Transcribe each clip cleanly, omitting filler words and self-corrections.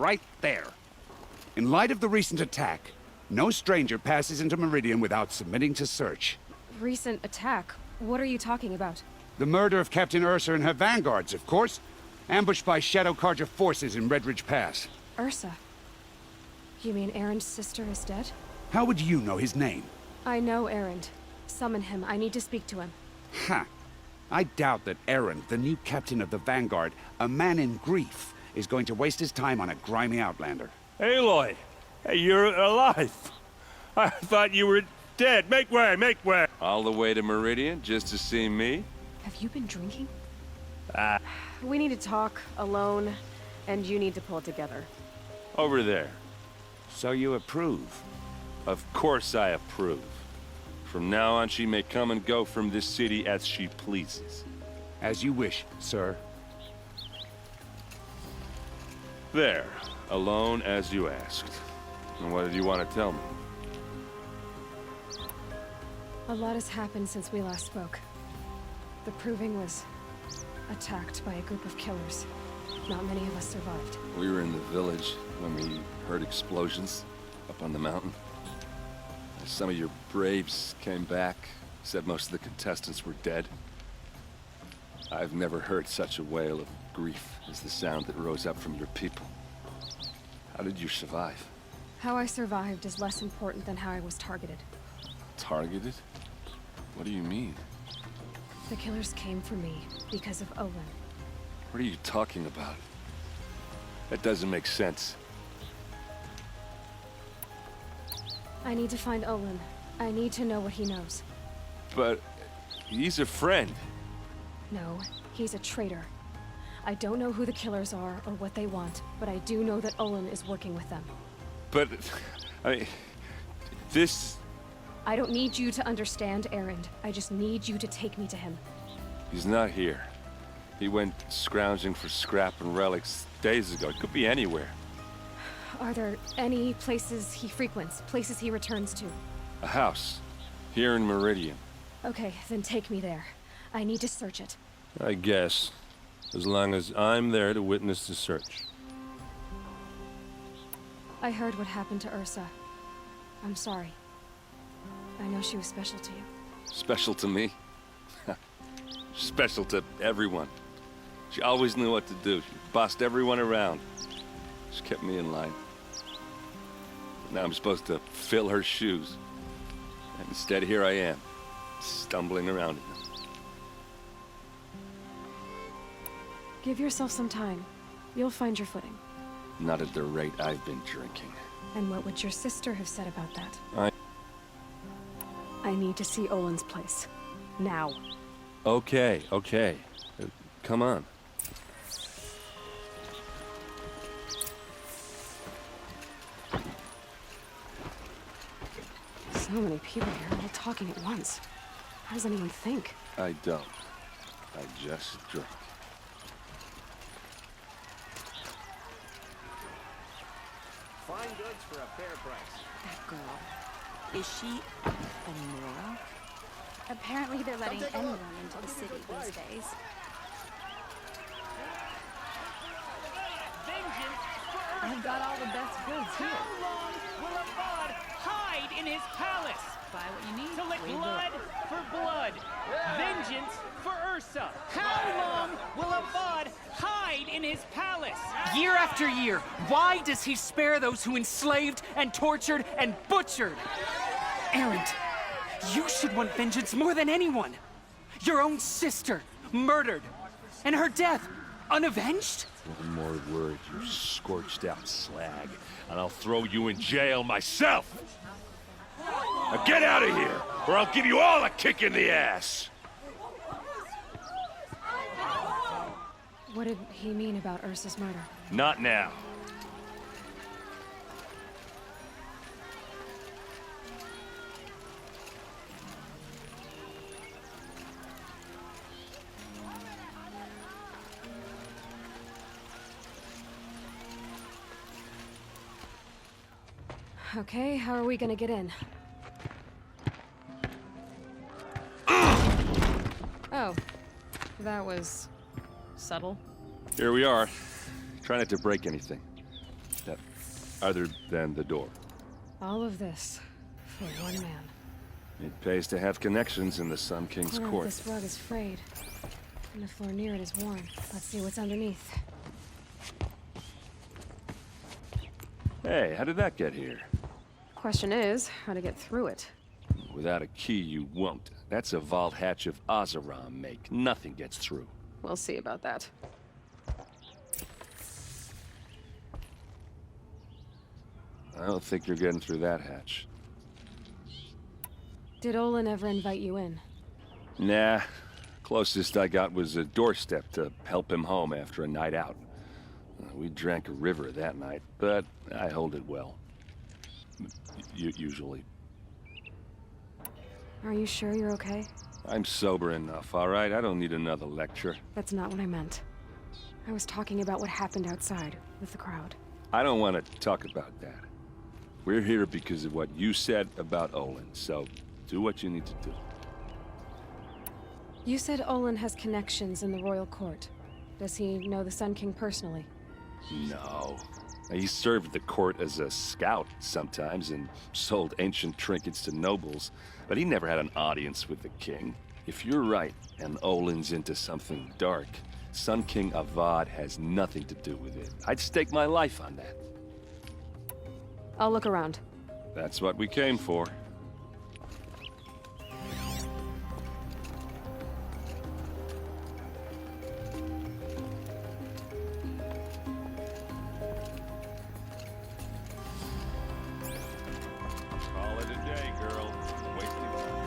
right there. In light of the recent attack, no stranger passes into Meridian without submitting to search. Recent attack? What are you talking about? The murder of Captain Ursa and her vanguards, of course. Ambushed by Shadow Carja forces in Red Ridge Pass. Ursa? You mean Erend's sister is dead? How would you know his name? I know Erend. Summon him. I need to speak to him. Ha! I doubt that Erend, the new captain of the Vanguard, a man in grief, is going to waste his time on a grimy outlander. Aloy! Hey, you're alive! I thought you were dead. Make way, make way! All the way to Meridian just to see me? Have you been drinking? Ah. We need to talk, alone, and you need to pull it together. Over there. So you approve? Of course I approve. From now on, she may come and go from this city as she pleases. As you wish, sir. There. Alone as you asked. And what did you want to tell me? A lot has happened since we last spoke. The Proving was attacked by a group of killers. Not many of us survived. We were in the village when we heard explosions up on the mountain. Some of your braves came back, said most of the contestants were dead. I've never heard such a wail of grief as the sound that rose up from your people. How did you survive? How I survived is less important than how I was targeted. Targeted? What do you mean? The killers came for me because of Olin. What are you talking about? That doesn't make sense. I need to find Olin. I need to know what he knows. But he's a friend. No, he's a traitor. I don't know who the killers are or what they want, but I do know that Olin is working with them. But, this... I don't need you to understand Erend. I just need you to take me to him. He's not here. He went scrounging for scrap and relics days ago. It could be anywhere. Are there any places he frequents, places he returns to? A house. Here in Meridian. Okay, then take me there. I need to search it. I guess. As long as I'm there to witness the search. I heard what happened to Ursa. I'm sorry. I know she was special to you. Special to me? Special to everyone. She always knew what to do. She bossed everyone around. She kept me in line. Now I'm supposed to fill her shoes. And instead, here I am, stumbling around in them. Give yourself some time. You'll find your footing. Not at the rate I've been drinking. And what would your sister have said about that? I need to see Olin's place. Now. Okay. Come on. So many people here, all talking at once. How does anyone think? I don't. I just drink. Fine goods for a fair price. That girl. Is she a Nora? Apparently they're letting anyone into the city these days. I've got all the best goods here. How long will a god hide in his palace? Buy what you need. To lick leave blood for blood. Vengeance for Ursa. How long will a god hide in his palace? Year after year, why does he spare those who enslaved and tortured and butchered? Erend, you should want vengeance more than anyone. Your own sister, murdered, and her death, unavenged? One more word, you scorched out slag, and I'll throw you in jail myself! Now get out of here, or I'll give you all a kick in the ass! What did he mean about Ursa's murder? Not now. Okay, how are we gonna get in? Oh, that was subtle. Here we are. Try not to break anything. Other than the door. All of this for one man. It pays to have connections in the Sun King's Corner of court. this rug is frayed, and the floor near it is worn. Let's see what's underneath. Hey, how did that get here? Question is, how to get through it. Without a key, you won't. That's a vault hatch of Oseram make. Nothing gets through. We'll see about that. I don't think you're getting through that hatch. Did Olin ever invite you in? Nah. Closest I got was a doorstep to help him home after a night out. We drank a river that night, but I hold it well. Usually. Are you sure you're okay? I'm sober enough, all right? I don't need another lecture. That's not what I meant. I was talking about what happened outside with the crowd. I don't want to talk about that. We're here because of what you said about Olin, so do what you need to do. You said Olin has connections in the royal court. Does he know the Sun King personally? No. He served the court as a scout sometimes and sold ancient trinkets to nobles, but he never had an audience with the king. If you're right, and Olin's into something dark, Sun King Avad has nothing to do with it. I'd stake my life on that. I'll look around. That's what we came for. Call it a day, girl. Wasting time.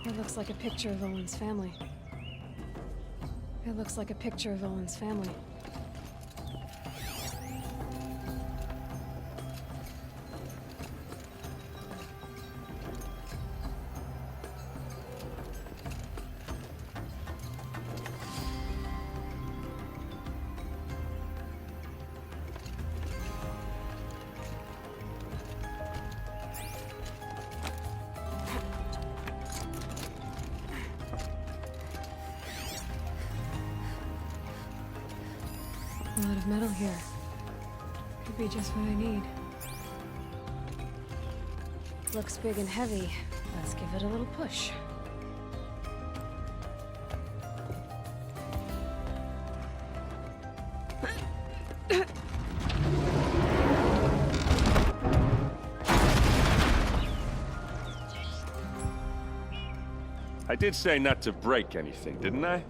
It looks like a picture of Olin's family. It looks like a picture of Olin's family. A lot of metal here. Could be just what I need. Looks big and heavy. Let's give it a little push. I did say not to break anything, didn't I?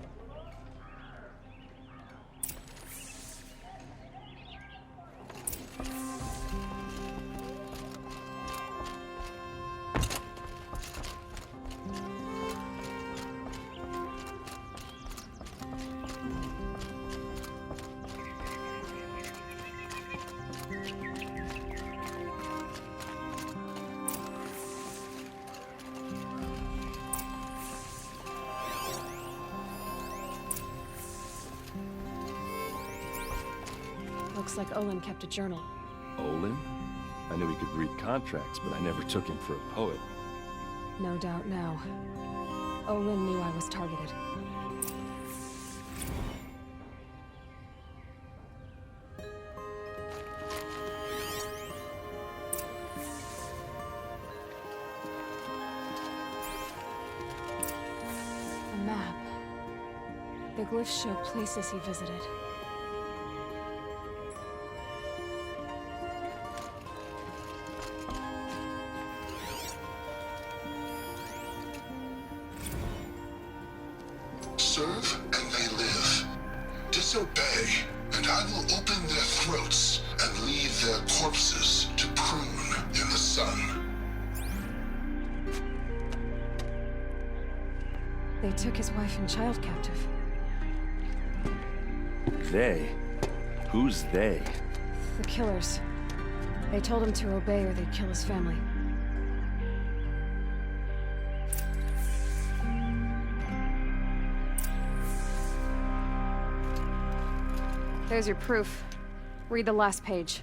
Looks like Olin kept a journal. Olin? I knew he could read contracts, but I never took him for a poet. No doubt now. Olin knew I was targeted. A map. The glyphs show places he visited. Serve and they live. Disobey, and I will open their throats and leave their corpses to prune in the sun. They took his wife and child captive. They? Who's they? The killers. They told him to obey or they'd kill his family. There's your proof. Read the last page.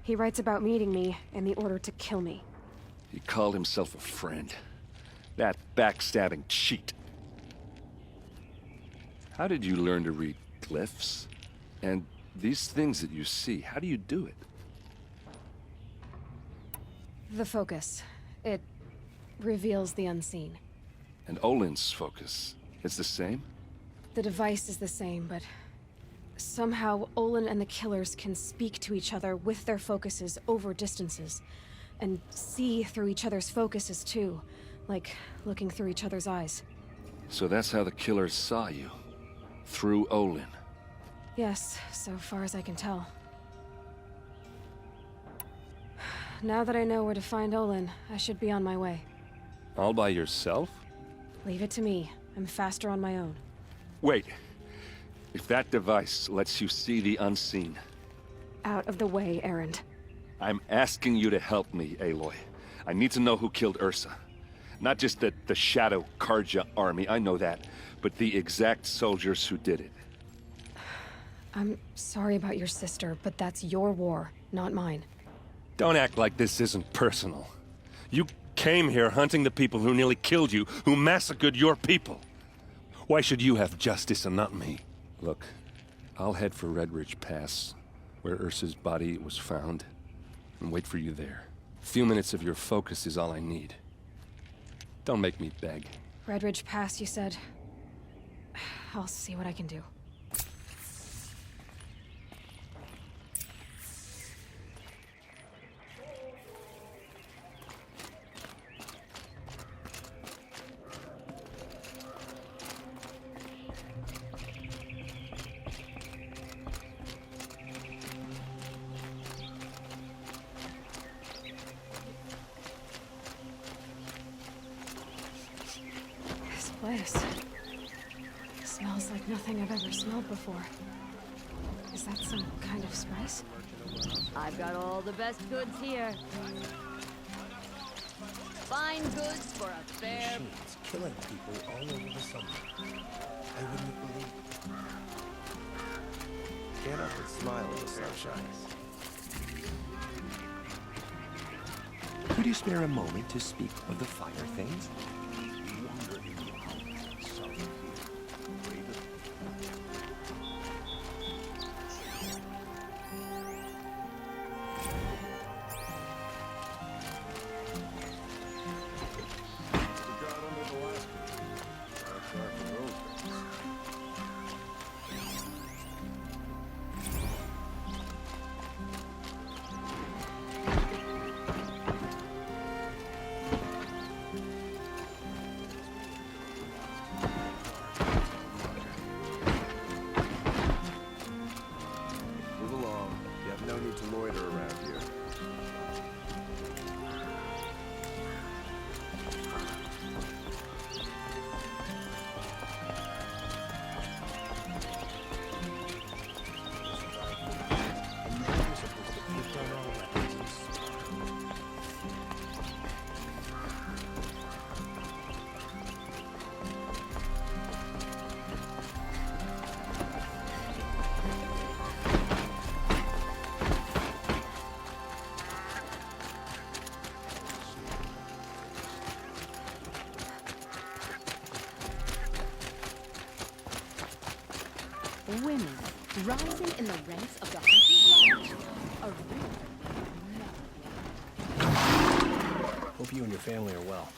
He writes about meeting me and the order to kill me. He called himself a friend. That backstabbing cheat. How did you learn to read glyphs? And these things that you see, how do you do it? The focus. It reveals the unseen. And Olin's focus is the same? The device is the same, but somehow Olin and the killers can speak to each other with their focuses over distances, and see through each other's focuses too, like looking through each other's eyes. So that's how the killers saw you? Through Olin? Yes, so far as I can tell. Now that I know where to find Olin, I should be on my way. All by yourself? Leave it to me. I'm faster on my own. Wait. If that device lets you see the unseen... Out of the way, Erend. I'm asking you to help me, Aloy. I need to know who killed Ursa. Not just the Shadow Karja army, I know that, but the exact soldiers who did it. I'm sorry about your sister, but that's your war, not mine. Don't act like this isn't personal. You came here hunting the people who nearly killed you, who massacred your people. Why should you have justice and not me? Look, I'll head for Red Ridge Pass, where Ursa's body was found, and wait for you there. A few minutes of your focus is all I need. Don't make me beg. Red Ridge Pass, you said? I'll see what I can do. Place. Smells like nothing I've ever smelled before. Is that some kind of spice? I've got all the best goods here. Fine goods for a fair... Machines killing people all over the summer. I wouldn't believe it. Get up and smile in the sunshine. Could you spare a moment to speak of the fire things? Women rising in the ranks of the hunting class are real. Hope you and your family are well.